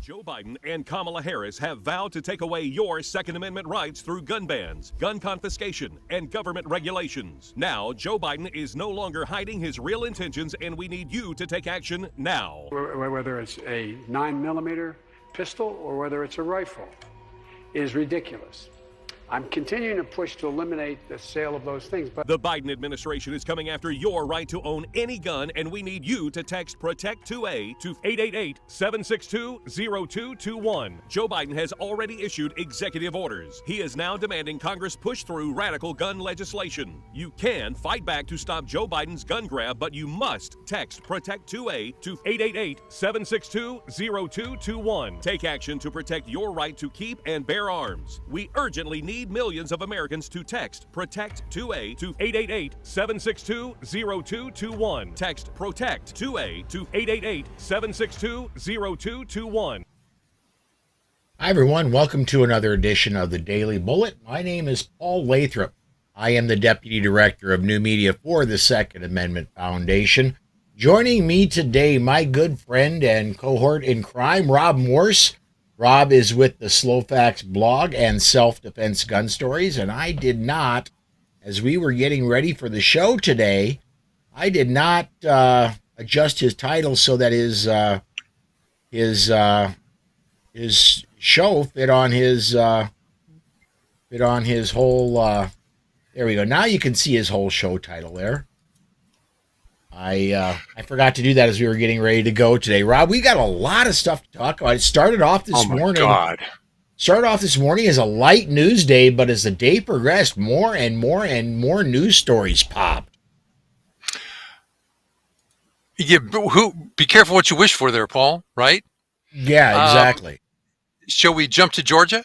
Joe Biden and Kamala Harris have vowed to take away your Second Amendment rights through gun bans, gun confiscation, and government regulations. Now, Joe Biden is no longer hiding his real intentions, and we need you to take action now. Whether it's a 9mm pistol or whether it's a rifle, is ridiculous. I'm continuing to push to eliminate the sale of those things. But the Biden administration is coming after your right to own any gun, and we need you to text PROTECT2A to 888-762-0221. Joe Biden has already issued executive orders. He is now demanding Congress push through radical gun legislation. You can fight back to stop Joe Biden's gun grab, but you must text PROTECT2A to 888-762-0221. Take action to protect your right to keep and bear arms. We urgently need millions of Americans to text PROTECT2A to 888-762-0221. Text PROTECT2A to 888-762-0221. Hi, everyone. Welcome to another edition of the Daily Bullet. My name is Paul Lathrop. I am the Deputy Director of New Media for the Second Amendment Foundation. Joining me today, my good friend and cohort in crime, Rob Morse. Rob is with the Slowfax blog and Self-Defense Gun Stories, and I did not, as we were getting ready for the show today, I did not adjust his title so that his show fit on his whole. There we go. Now you can see his whole show title there. I forgot to do that as we were getting ready to go today. Rob, we got a lot of stuff to talk about. It started off this morning. Started off this morning as a light news day, but as the day progressed, more and more and more news stories popped. Yeah, be careful what you wish for there, Paul, right? Yeah, exactly. Shall we jump to Georgia?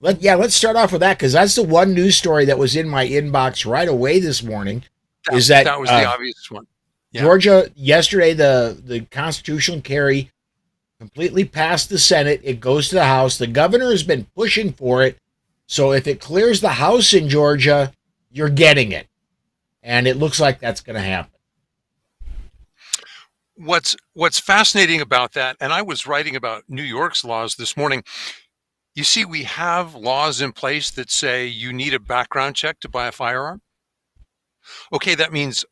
Let's start off with that, because that's the one news story that was in my inbox right away this morning. That was the obvious one. Yeah. Georgia, yesterday, the constitutional carry completely passed the Senate. It goes to the House. The governor has been pushing for it. So if it clears the House in Georgia, you're getting it. And it looks like that's going to happen. What's fascinating about that, and I was writing about New York's laws this morning, you see we have laws in place that say you need a background check to buy a firearm. Okay, that means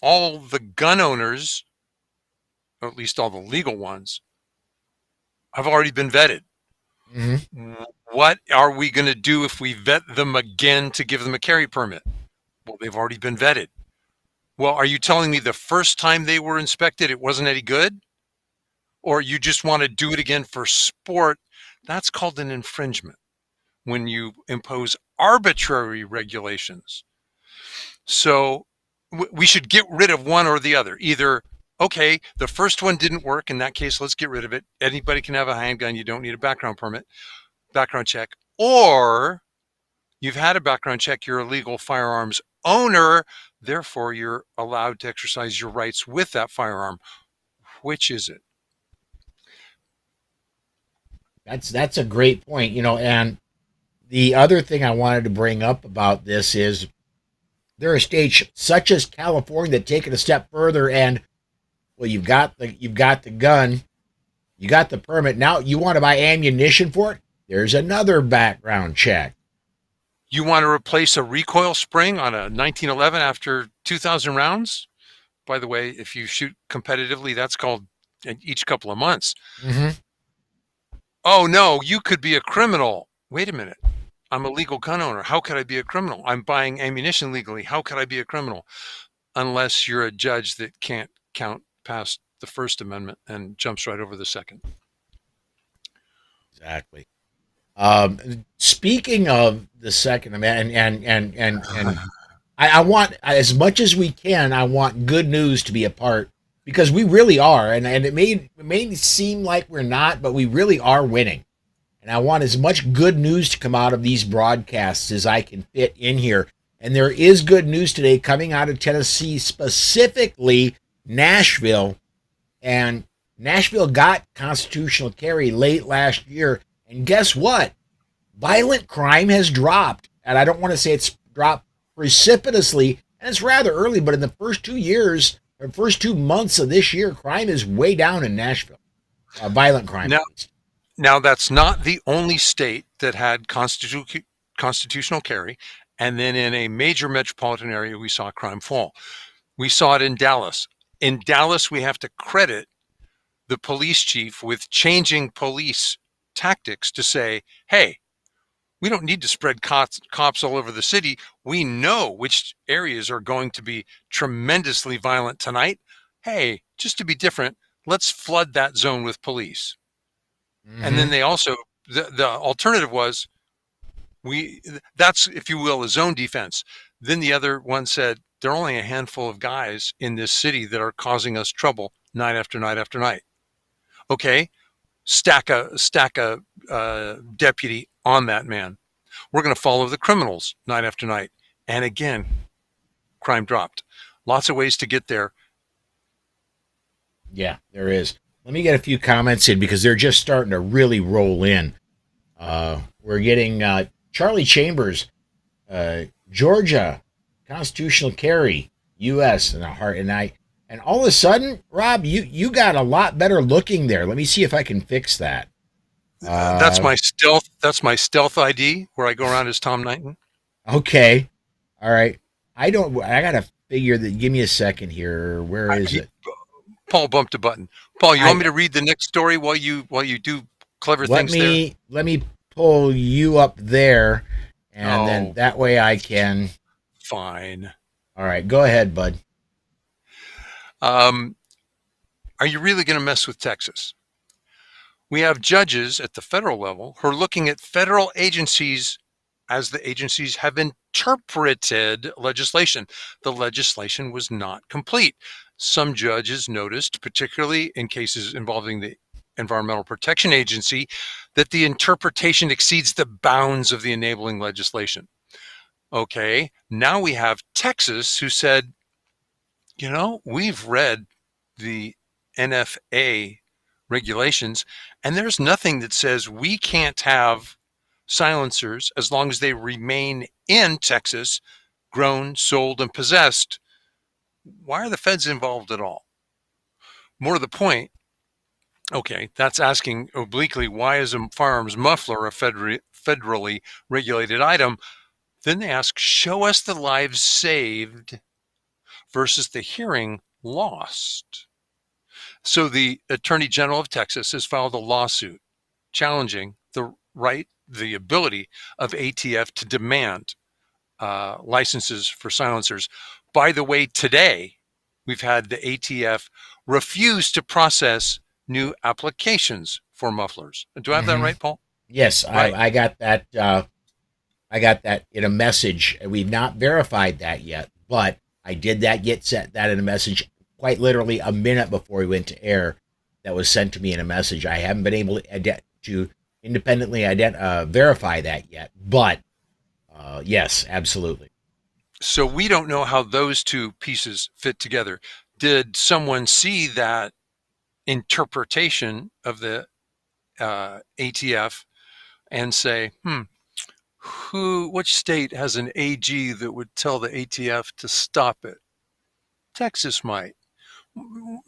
all the gun owners, or at least all the legal ones, have already been vetted. Mm-hmm. What are we going to do if we vet them again to give them a carry permit? Well, they've already been vetted. Well, are you telling me the first time they were inspected, it wasn't any good? Or you just want to do it again for sport? That's called an infringement when you impose arbitrary regulations. So we should get rid of one or the other. Either, okay, the first one didn't work. In that case, let's get rid of it. Anybody can have a handgun. You don't need a background check. Or you've had a background check. You're a legal firearms owner. Therefore, you're allowed to exercise your rights with that firearm. Which is it? That's a great point. And the other thing I wanted to bring up about this is, there are states such as California that take it a step further, and well, you've got the gun, you got the permit. Now you want to buy ammunition for it? There's another background check. You want to replace a recoil spring on a 1911 after 2,000 rounds? By the way, if you shoot competitively, that's called each couple of months. Mm-hmm. Oh no, you could be a criminal. Wait a minute. I'm a legal gun owner. How could I be a criminal? I'm buying ammunition legally. How could I be a criminal? Unless you're a judge that can't count past the First Amendment and jumps right over the Second. Exactly. Speaking of the Second Amendment, and I want, as much as we can, I want good news to be a part, because we really are, and it may seem like we're not, but we really are winning. And I want as much good news to come out of these broadcasts as I can fit in here. And there is good news today coming out of Tennessee, specifically Nashville. And Nashville got constitutional carry late last year. And guess what? Violent crime has dropped. And I don't want to say it's dropped precipitously, and it's rather early, but in the first 2 months of this year, crime is way down in Nashville. Violent crime. Now, that's not the only state that had constitutional carry. And then in a major metropolitan area, we saw crime fall. We saw it in Dallas. In Dallas, we have to credit the police chief with changing police tactics to say, hey, we don't need to spread cops all over the city. We know which areas are going to be tremendously violent tonight. Hey, just to be different, let's flood that zone with police. Mm-hmm. And then they also, the alternative was, that's, if you will, a zone defense. Then the other one said, there are only a handful of guys in this city that are causing us trouble night after night after night. Okay, stack a deputy on that man. We're going to follow the criminals night after night. And again, crime dropped. Lots of ways to get there. Yeah, there is. Let me get a few comments in because they're just starting to really roll in. We're getting Charlie Chambers, Georgia, constitutional carry, U.S. and a heart and I. And all of a sudden, Rob, you got a lot better looking there. Let me see if I can fix that. That's my stealth. That's my stealth ID where I go around as Tom Knighton. Okay, all right. I gotta figure that. Give me a second here. Where is it? Paul bumped a button. Paul, you want me to read the next story while you do clever things there? Let me pull you up there, and then that way I can. Fine. All right, go ahead, bud. Are you really going to mess with Texas? We have judges at the federal level who are looking at federal agencies as the agencies have interpreted legislation. The legislation was not complete. Some judges noticed, particularly in cases involving the Environmental Protection Agency, that the interpretation exceeds the bounds of the enabling legislation. Okay, now we have Texas who said, we've read the NFA regulations, and there's nothing that says we can't have silencers as long as they remain in Texas, grown, sold, and possessed. Why are the feds involved at all? More to the point, okay, that's asking obliquely, why is a firearms muffler a federally regulated item? Then they ask, show us the lives saved versus the hearing lost. So the Attorney General of Texas has filed a lawsuit challenging the ability of ATF to demand licenses for silencers. By the way, today we've had the ATF refuse to process new applications for mufflers. Do I have that right, Paul? Yes, right. I got that. I got that in a message. We've not verified that yet, but I did get set that in a message quite literally a minute before we went to air. That was sent to me in a message. I haven't been able to independently verify that yet, but yes, absolutely. So we don't know how those two pieces fit together. Did someone see that interpretation of the ATF and say, which state has an AG that would tell the ATF to stop it? Texas might.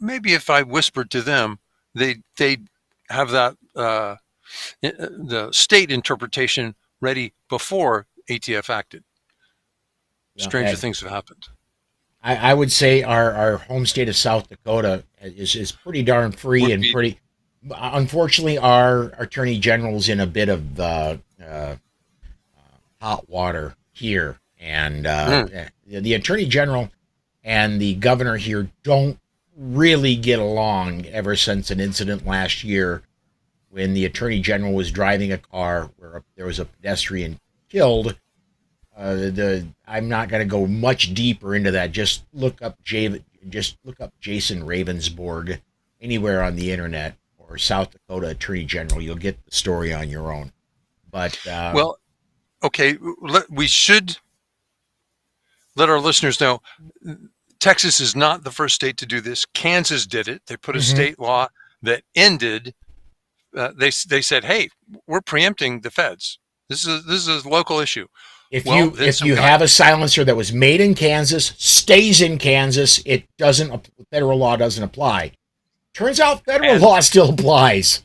Maybe if I whispered to them, they'd have that the state interpretation ready before ATF acted. Stranger things have happened. I would say our home state of South Dakota is pretty darn free and pretty. Unfortunately, our attorney general's in a bit of hot water here, and the attorney general and the governor here don't really get along ever since an incident last year when the attorney general was driving a car where there was a pedestrian killed. I'm not going to go much deeper into that. Just look up Jason Ravensborg anywhere on the internet, or South Dakota Attorney General. You'll get the story on your own. But well, okay, we should let our listeners know Texas is not the first state to do this. Kansas did it. They put a state law that ended. They said, "Hey, we're preempting the feds. This is a local issue." If you have a silencer that was made in Kansas, stays in Kansas, federal law doesn't apply. Turns out federal law still applies.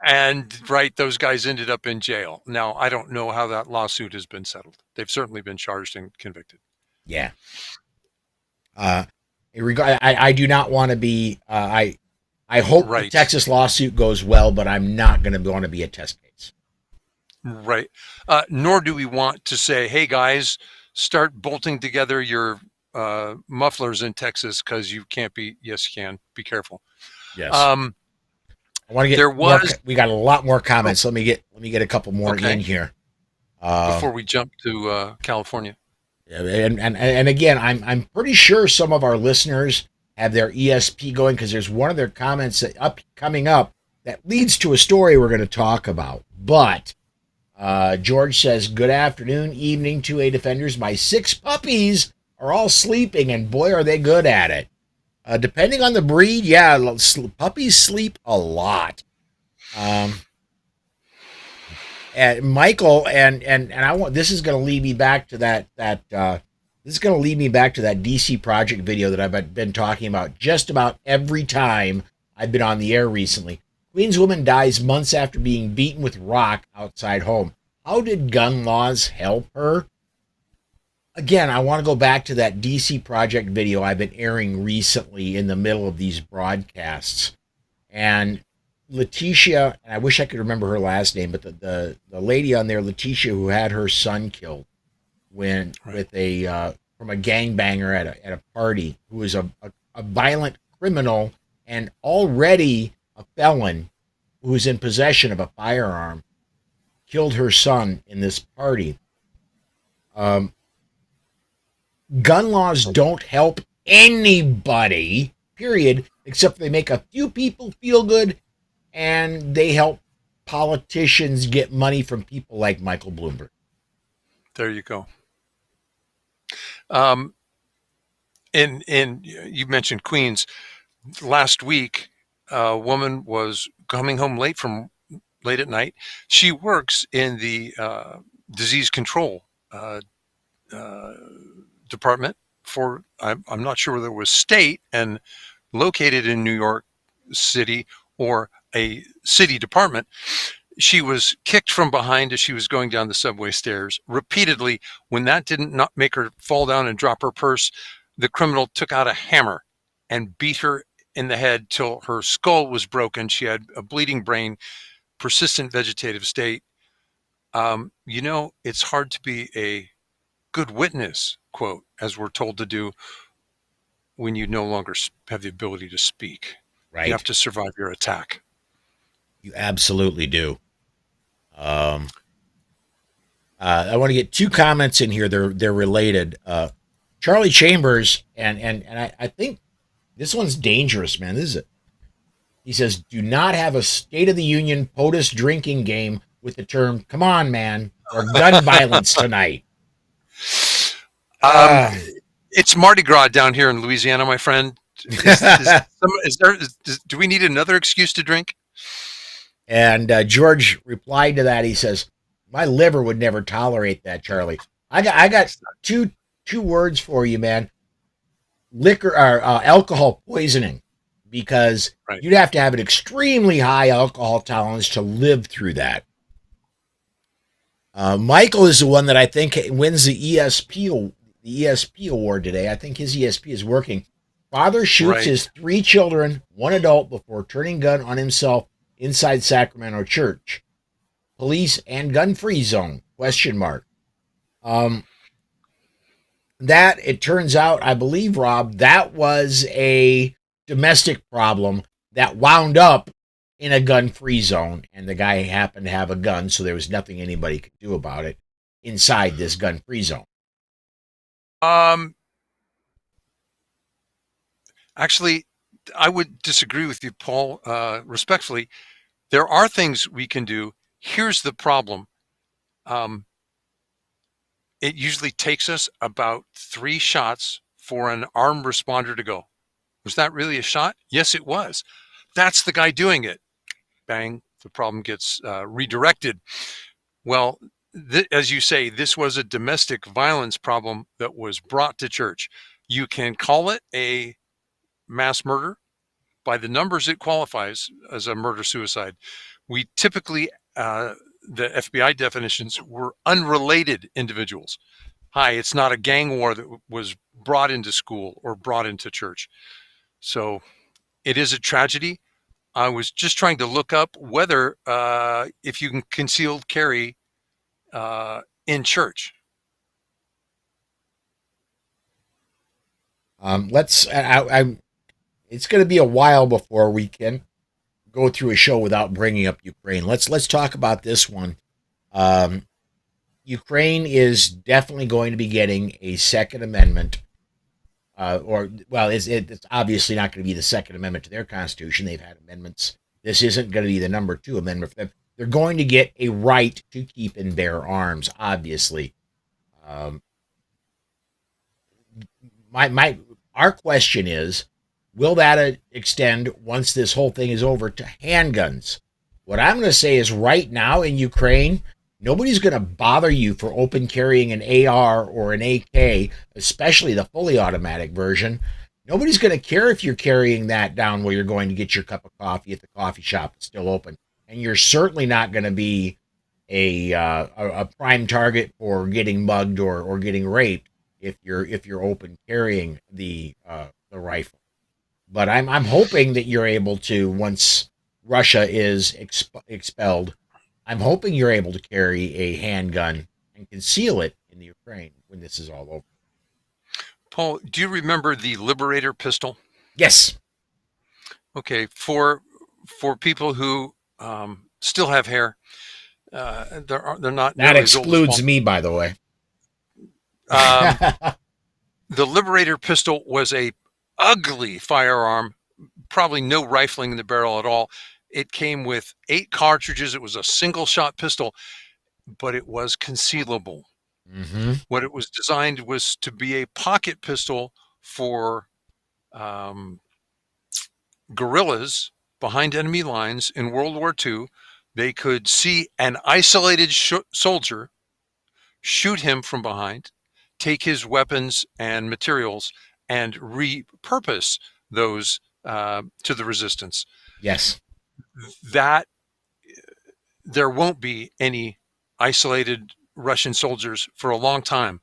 And right, those guys ended up in jail. Now, I don't know how that lawsuit has been settled. They've certainly been charged and convicted. Yeah. I do not want to be. I hope the Right. Texas lawsuit goes well, but I'm not going to want to be a test case. Right. Nor do we want to say, hey, guys, start bolting together your mufflers in Texas because you can't be. Yes, you can. Be careful. Yes. I want to get there more. was We got a lot more comments. Let me get a couple more Okay. in here before we jump to California. And again, I'm pretty sure some of our listeners have their ESP going because there's one of their comments coming up that leads to a story we're going to talk about. But George says, "Good afternoon, evening to a defenders. My 6 puppies are all sleeping, and boy, are they good at it. Depending on the breed, yeah, puppies sleep a lot." And Michael and I want this is going to lead me back to that DC Project video that I've been talking about just about every time I've been on the air recently. Queens woman dies months after being beaten with rock outside home. How did gun laws help her? Again, I want to go back to that DC Project video I've been airing recently in the middle of these broadcasts. And Letitia, and I wish I could remember her last name, but the lady on there, Letitia, who had her son killed with from a gangbanger at a party, who was a violent criminal and already a felon who was in possession of a firearm, killed her son in this party. Gun laws don't help anybody, period, except they make a few people feel good, and they help politicians get money from people like Michael Bloomberg. There you go. And you mentioned Queens. Last week, a woman was coming home late at night. She works in the disease control department for, I'm not sure whether it was state and located in New York City or a city department. She was kicked from behind as she was going down the subway stairs repeatedly. When that didn't not make her fall down and drop her purse, the criminal took out a hammer and beat her in the head till her skull was broken. She had a bleeding brain, persistent vegetative state. It's hard to be a good witness, quote, as we're told to do when you no longer have the ability to speak. Right. You have to survive your attack. You absolutely do. I want to get 2 comments in here. They're related. Charlie Chambers, and I think this one's dangerous, man. This is it. He says, "Do not have a State of the Union POTUS drinking game with the term 'come on, man' or gun violence tonight." It's Mardi Gras down here in Louisiana, my friend. Do we need another excuse to drink? And George replied to that. He says, "My liver would never tolerate that, Charlie." I got two words for you, man. Liquor or alcohol poisoning, because you'd have to have an extremely high alcohol tolerance to live through that. Michael is the one that I think wins the ESP award today. I think his ESP is working. Father shoots his 3 children, 1 adult, before turning gun on himself inside Sacramento church. Police and gun-free zone, ? That, it turns out, I believe, Rob, that was a domestic problem that wound up in a gun-free zone, and the guy happened to have a gun, so there was nothing anybody could do about it inside this gun-free zone. Actually, I would disagree with you, Paul, respectfully. There are things we can do. Here's the problem. It usually takes us about 3 shots for an armed responder to go. Was that really a shot? Yes, it was. That's the guy doing it. Bang, the problem gets redirected. Well, as you say, this was a domestic violence problem that was brought to church. You can call it a mass murder. By the numbers, it qualifies as a murder-suicide. We typically, the FBI definitions were unrelated individuals. Hi, it's not a gang war that was brought into school or brought into church. So it is a tragedy. I was just trying to look up whether if you can concealed carry in church. It's going to be a while before we can go through a show without bringing up Ukraine. Let's talk about this one. Ukraine is definitely going to be getting a Second Amendment, it's obviously not going to be the Second Amendment to their Constitution. They've had amendments. This isn't going to be the number 2 amendment for them. They're going to get a right to keep and bear arms, obviously. Our question is, will that extend once this whole thing is over to handguns? What I'm going to say is right now in Ukraine, nobody's going to bother you for open carrying an AR or an AK, especially the fully automatic version. Nobody's going to care if you're carrying that down where you're going to get your cup of coffee at the coffee shop that's still open. And you're certainly not going to be a prime target for getting mugged or getting raped if you're open carrying the rifle. But I'm hoping that you're able to, once Russia is expelled, I'm hoping you're able to carry a handgun and conceal it in the Ukraine when this is all over. Paul, do you remember the Liberator pistol? Yes. Okay, for people who still have hair, they're not. That excludes me, by the way. The Liberator pistol was a ugly firearm, probably no rifling in the barrel at all. It came with 8 cartridges. It was a single shot pistol, but it was concealable. Mm-hmm. What it was designed was to be a pocket pistol for guerrillas behind enemy lines in World War II. They could see an isolated soldier, shoot him from behind, take his weapons and materials, and repurpose those to the resistance. Yes. That there won't be any isolated Russian soldiers for a long time,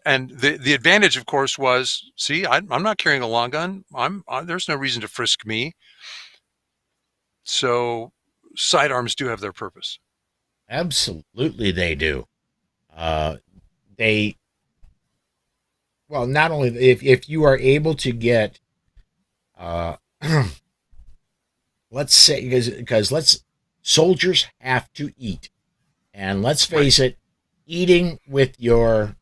and the advantage, of course, was, see, I'm not carrying a long gun. There's no reason to frisk me. So sidearms do have their purpose. Absolutely, they do. Not only if you are able to get, let's say, because soldiers have to eat, and let's face it, eating with your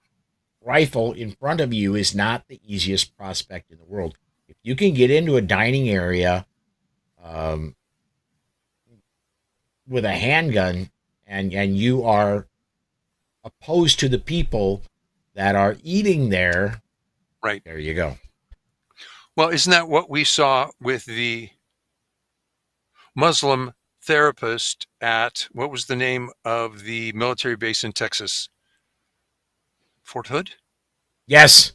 rifle in front of you is not the easiest prospect in the world. If you can get into a dining area with a handgun and you are opposed to the people that are eating there, right, there you go. Well, isn't that what we saw with the Muslim therapist at, what was the name of the military base in Texas? Fort Hood? Yes,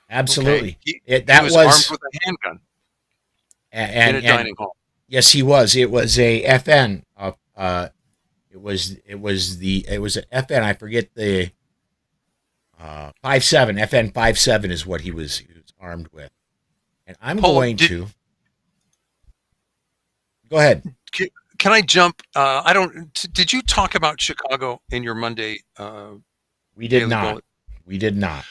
absolutely. Okay. He was armed with a handgun in a dining hall. Yes, he was. It was a FN. It was an FN. I forget the 57. FN 57 is what he was armed with. And I'm going to go ahead. Can I jump? Did you talk about Chicago in your Monday? We did not. Bullet? We did not.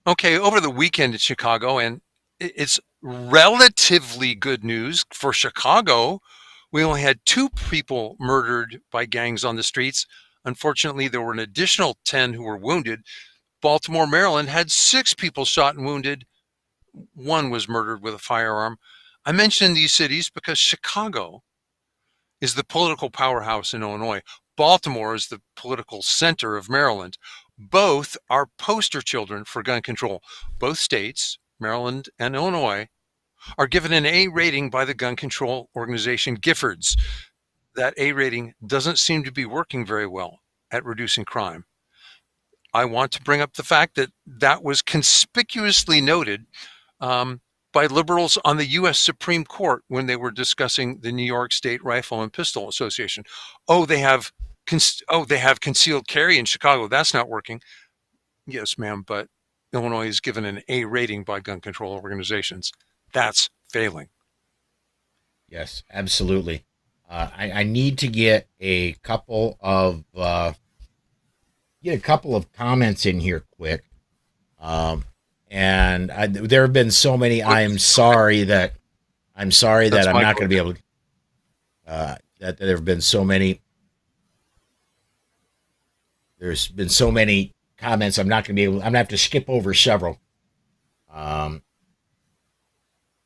Okay, over the weekend in Chicago, and it's relatively good news for Chicago. We only had 2 people murdered by gangs on the streets. Unfortunately, there were an additional 10 who were wounded. Baltimore, Maryland had 6 people shot and wounded. 1 was murdered with a firearm. I mention these cities because Chicago is the political powerhouse in Illinois. Baltimore is the political center of Maryland. Both are poster children for gun control. Both states, Maryland and Illinois, are given an A rating by the gun control organization Giffords. That A rating doesn't seem to be working very well at reducing crime. I want to bring up the fact that was conspicuously noted by liberals on the U.S. Supreme Court when they were discussing the New York State Rifle and Pistol Association. Oh, they have concealed carry in Chicago. That's not working. Yes, ma'am, but Illinois is given an A rating by gun control organizations. That's failing. Yes, absolutely. I need to get a couple of comments in here quick. And there have been so many. I'm sorry that I'm not going to be able to. That there have been so many. There's been so many comments. I'm not going to be able. I'm going to have to skip over several.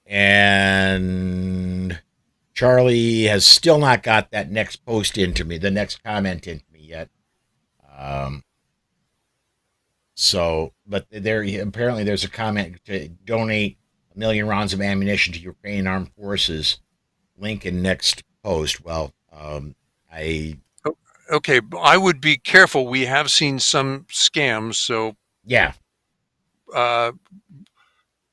And Charlie has still not got that next post into me, the next comment into me yet. But apparently there's a comment to donate 1 million rounds of ammunition to Ukrainian armed forces. Link in next post. Well, Okay, I would be careful. We have seen some scams, so yeah.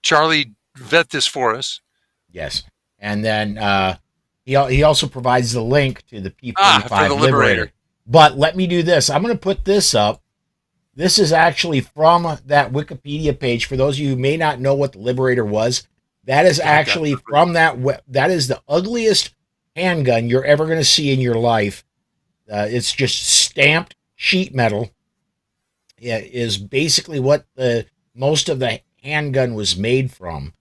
Charlie, vet this for us. Yes, and then he also provides the link to the P45 for the Liberator. But let me do this. I'm going to put this up. This is actually from that Wikipedia page. For those of you who may not know what the Liberator was, that is actually from that. That is the ugliest handgun you're ever going to see in your life. It's just stamped sheet metal. It is basically what most of the handgun was made from.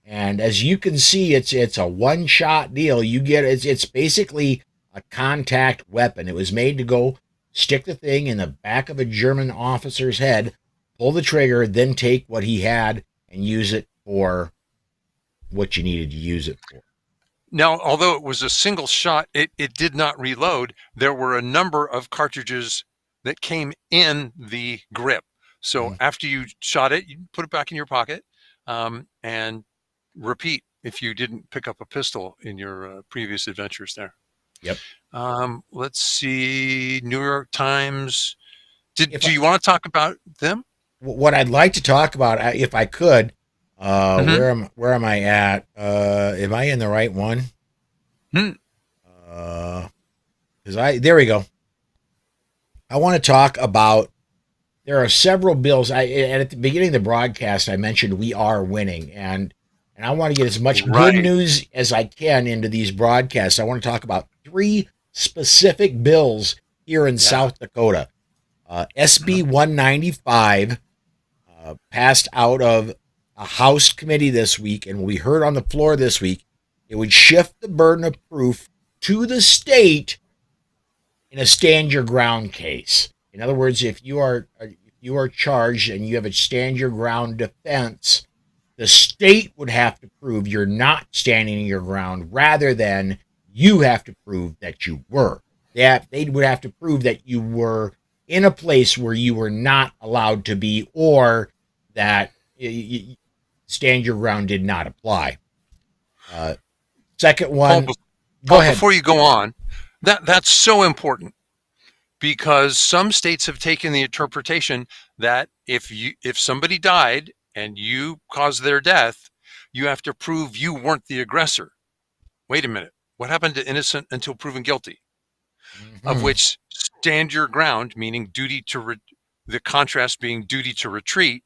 And as you can see, it's a one-shot deal. It's basically a contact weapon. It was made to go stick the thing in the back of a German officer's head, pull the trigger, then take what he had and use it for what you needed to use it for. Now, although it was a single shot, it did not reload. There were a number of cartridges that came in the grip. So after you shot it, you put it back in your pocket and repeat if you didn't pick up a pistol in your previous adventures there. Yep. Let's see. New York Times. Do you want to talk about them? What I'd like to talk about, if I could, where am I at? Am I in the right one? There we go. I want to talk about. There are several bills. At the beginning of the broadcast, I mentioned we are winning, and I want to get as much good news as I can into these broadcasts. I want to talk about 3 specific bills here in South Dakota. SB 195 passed out of a House committee this week, and we heard on the floor this week. It would shift the burden of proof to the state in a stand your ground case. In other words, if you are charged and you have a stand your ground defense, the state would have to prove you're not standing your ground rather than you have to prove that you were. They would have to prove that you were in a place where you were not allowed to be, or that stand your ground did not apply. Second one. Go ahead. Before you go on, that's so important, because some states have taken the interpretation that if somebody died and you caused their death, you have to prove you weren't the aggressor. Wait a minute. What happened to innocent until proven guilty? Of which stand your ground, meaning duty to the contrast being duty to retreat.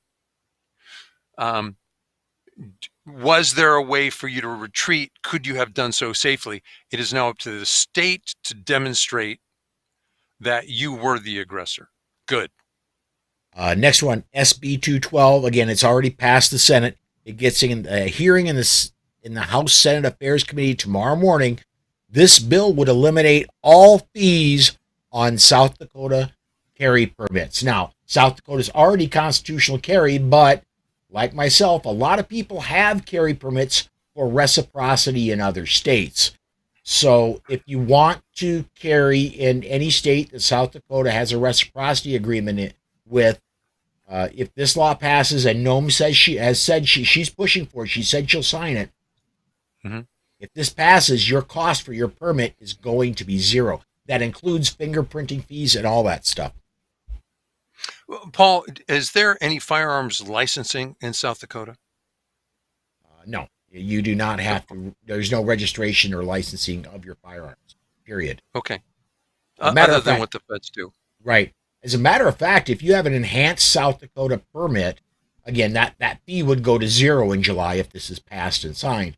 Was there a way for you to retreat? Could you have done so safely? It is now up to the state to demonstrate that you were the aggressor. Good. Next one, SB 212. Again, it's already passed the Senate. It gets in a hearing in the House Senate Affairs Committee tomorrow morning. This bill would eliminate all fees on South Dakota carry permits. Now, South Dakota's already constitutional carry, but like myself, a lot of people have carry permits for reciprocity in other states. So if you want to carry in any state that South Dakota has a reciprocity agreement with, if this law passes and Nome says she's pushing for it, she said she'll sign it. If this passes, your cost for your permit is going to be zero. That includes fingerprinting fees and all that stuff. Paul, is there any firearms licensing in South Dakota? No, you do not have to. There's no registration or licensing of your firearms. Period. Okay. As a matter Other of than fact, what the feds do. right. As a matter of fact, if you have an enhanced South Dakota permit, again, that fee would go to zero in July if this is passed and signed.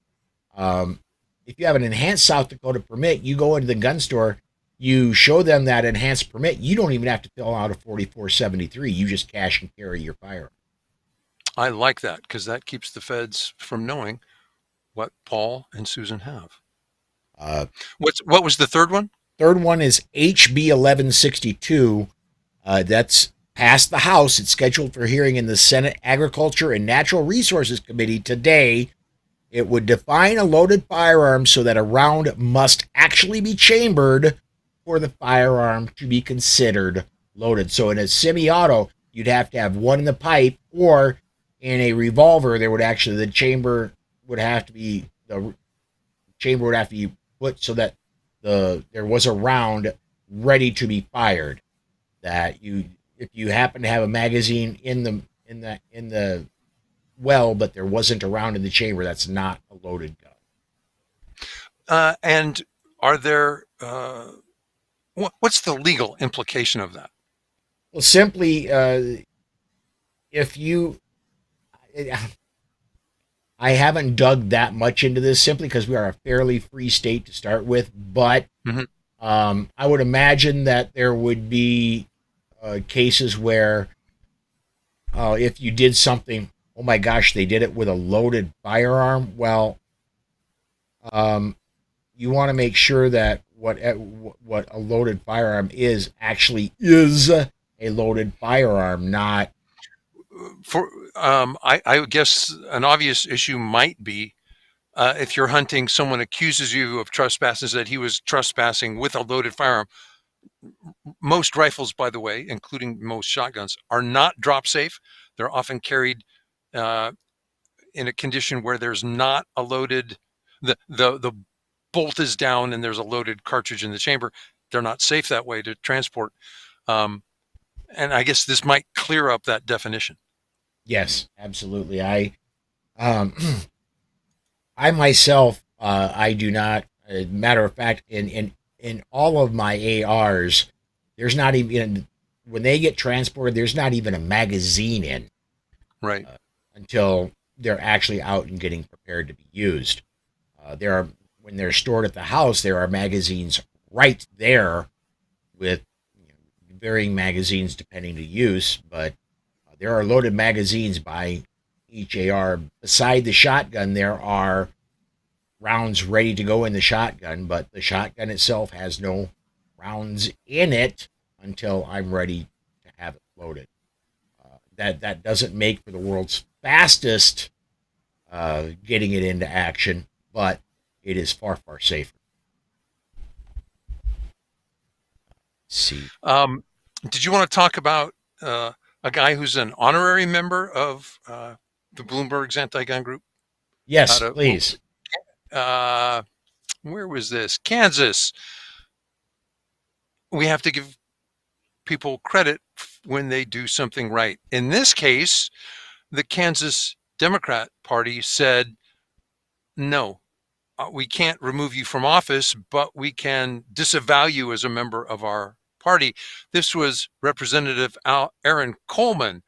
If you have an enhanced South Dakota permit, you go into the gun store, you show them that enhanced permit. You don't even have to fill out a 4473. You just cash and carry your firearm. I like that because that keeps the feds from knowing what Paul and Susan have. What was the third one? Third one is HB 1162. That's passed the House. It's scheduled for hearing in the Senate Agriculture and Natural Resources Committee today. It would define a loaded firearm so that a round must actually be chambered for the firearm to be considered loaded. So in a semi-auto, you'd have to have one in the pipe, or in a revolver, the chamber would have to be put so that there was a round ready to be fired. That if you happen to have a magazine in the well, but there wasn't a round in the chamber, that's not a loaded gun. And are there what's the legal implication of that? Well, simply, if you, I haven't dug that much into this simply because we are a fairly free state to start with, but I would imagine that there would be cases where if you did something, oh my gosh, they did it with a loaded firearm. Well, you want to make sure that what a loaded firearm is actually is a loaded firearm, not. I guess an obvious issue might be if you're hunting, someone accuses you of trespassing, that he was trespassing with a loaded firearm. Most rifles, by the way, including most shotguns, are not drop safe. They're often carried in a condition where there's not a loaded, the bolt is down and there's a loaded cartridge in the chamber. They're not safe that way to transport. And I guess this might clear up that definition. Yes, absolutely. I myself, I do not. Matter of fact, in all of my ARs, there's not even, when they get transported, there's not even a magazine in. Right. Until they're actually out and getting prepared to be used. When they're stored at the house, there are magazines right there with varying magazines depending to use, but there are loaded magazines by each AR. Beside the shotgun, there are rounds ready to go in the shotgun, but the shotgun itself has no rounds in it until I'm ready to have it loaded. That doesn't make for the world's fastest getting it into action, but it is far, far safer. Let's see. Did you want to talk about a guy who's an honorary member of the Bloomberg's anti-gun group? Yes, please. Where was this? Kansas. We have to give people credit when they do something right. In this case, the Kansas Democrat Party said, no, we can't remove you from office, but we can disavow you as a member of our party. This was Representative Aaron Coleman,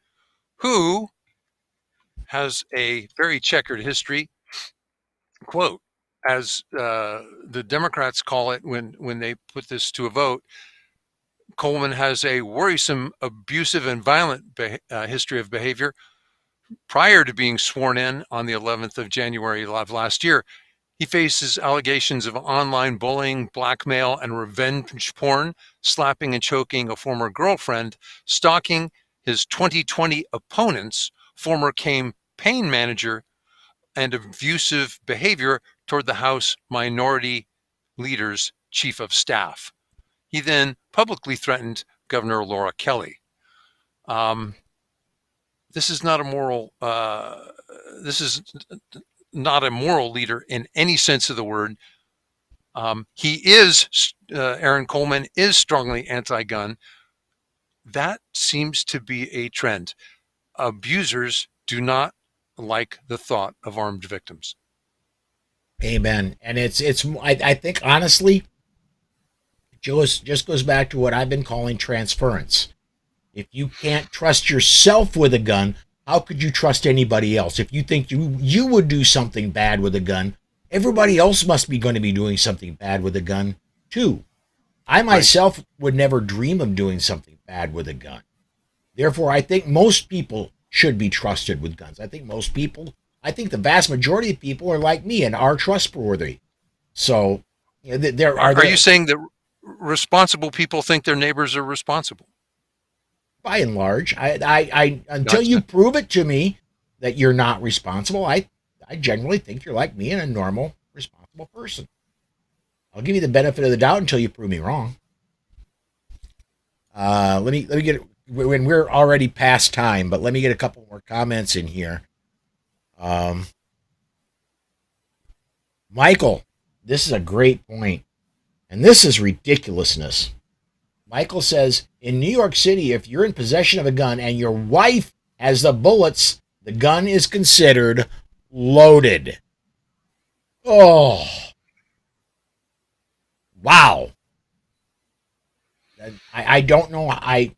who has a very checkered history. Quote, as the Democrats call it when they put this to a vote, Coleman has a worrisome, abusive, and violent history of behavior. Prior to being sworn in on the 11th of January of last year, he faces allegations of online bullying, blackmail, and revenge porn, slapping and choking a former girlfriend, stalking his 2020 opponent's former campaign manager, and abusive behavior toward the House Minority Leader's chief of staff. He then publicly threatened Governor Laura Kelly. This is not a moral. This is not a moral leader in any sense of the word. Aaron Coleman is strongly anti-gun. That seems to be a trend. Abusers do not like the thought of armed victims. Amen. And I think honestly, just goes back to what I've been calling transference. If you can't trust yourself with a gun, how could you trust anybody else? If you think you would do something bad with a gun, everybody else must be going to be doing something bad with a gun too. I myself would never dream of doing something bad with a gun. Therefore, I think most people should be trusted with guns. I think the vast majority of people are like me and are trustworthy. So, Are you saying that responsible people think their neighbors are responsible? By and large, I until you prove it to me that you're not responsible, I generally think you're like me and a normal, responsible person. I'll give you the benefit of the doubt until you prove me wrong. Let me get it. When we're already past time, but let me get a couple more comments in here. Michael, this is a great point, and this is ridiculousness. Michael says, in New York City, if you're in possession of a gun and your wife has the bullets, the gun is considered loaded. Oh, wow. I don't know. I'm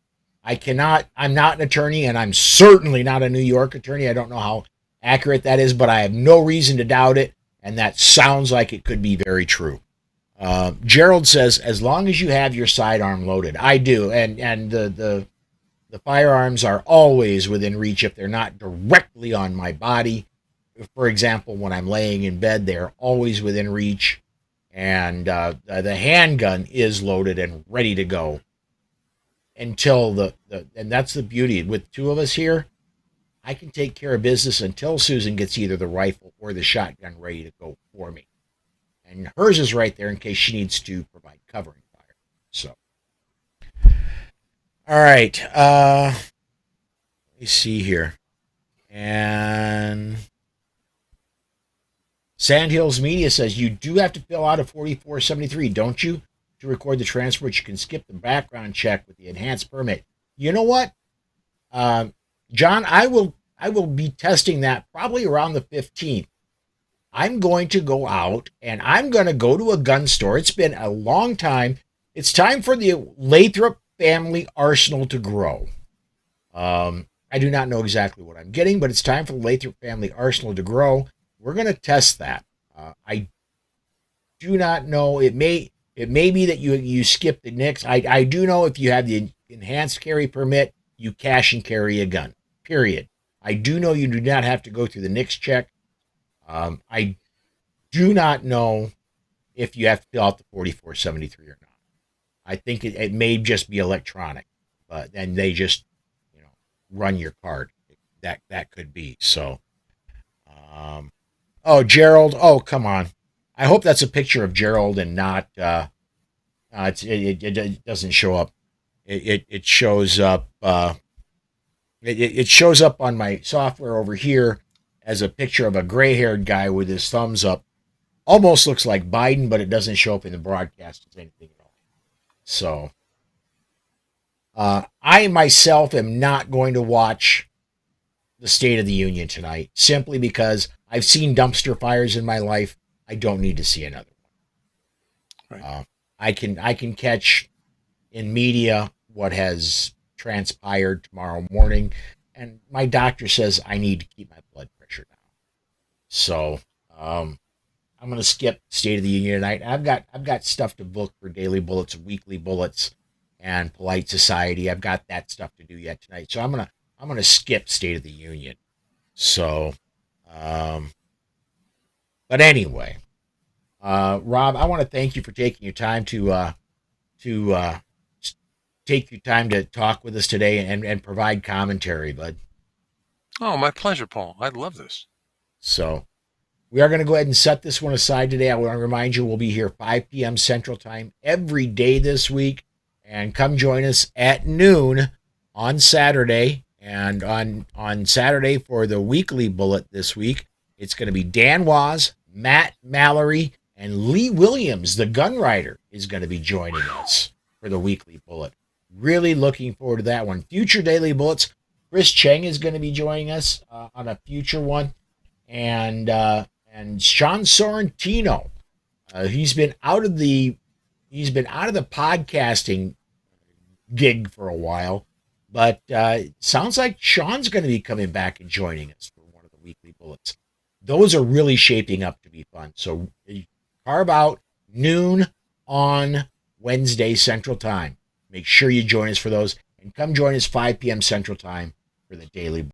not an attorney, and I'm certainly not a New York attorney. I don't know how accurate that is, but I have no reason to doubt it, and that sounds like it could be very true. Gerald says, as long as you have your sidearm loaded. I do, and the firearms are always within reach if they're not directly on my body. For example, when I'm laying in bed, they're always within reach, and the handgun is loaded and ready to go until and that's the beauty. With two of us here, I can take care of business until Susan gets either the rifle or the shotgun ready to go for me. And hers is right there in case she needs to provide covering fire. So, all right. Let me see here. And Sandhills Media says, you do have to fill out a 4473, don't you? To record the transport, you can skip the background check with the enhanced permit. You know what? John, I will be testing that probably around the 15th. I'm going to go out and I'm going to go to a gun store. It's been a long time. It's time for the Lathrop family arsenal to grow. I do not know exactly what I'm getting, but it's time for the Lathrop family arsenal to grow. We're going to test that. I do not know. It may be that you skip the NICS. I do know if you have the enhanced carry permit, you cash and carry a gun, period. I do know you do not have to go through the NICS check. I do not know if you have to fill out the 4473 or not. I think it may just be electronic, but then they just, run your card. That could be. So, oh, Gerald. Oh, come on. I hope that's a picture of Gerald and not, it doesn't show up. It shows up, it shows up on my software over here as a picture of a gray-haired guy with his thumbs up. Almost looks like Biden, but it doesn't show up in the broadcast as anything at all. So, I myself am not going to watch the State of the Union tonight, simply because I've seen dumpster fires in my life. I don't need to see another one. Right. I can catch in media what has transpired tomorrow morning, and my doctor says I need to keep my blood pressure down. So I'm going to skip State of the Union tonight. I've got stuff to book for Daily Bullets, Weekly Bullets, and Polite Society. I've got that stuff to do yet tonight. So I'm gonna skip State of the Union. So, but anyway, Rob, I want to thank you for taking your time to take your time to talk with us today and provide commentary, bud. Oh, my pleasure, Paul. I love this. So we are going to go ahead and set this one aside today. I want to remind you we'll be here 5 p.m. Central Time every day this week. And come join us at noon on Saturday. And on Saturday for the Weekly Bullet this week, it's going to be Dan Waz, Matt Mallory, and Lee Williams, the gun writer, is going to be joining us for the Weekly Bullet. Really looking forward to that one. Future Daily Bullets, Chris Cheng is going to be joining us on a future one, and Sean Sorrentino. He's been out of the podcasting gig for a while, but sounds like Sean's going to be coming back and joining us for one of the weekly bullets. Those are really shaping up to be fun. So carve out noon on Wednesday Central Time. Make sure you join us for those, and come join us 5 p.m. Central Time for the Daily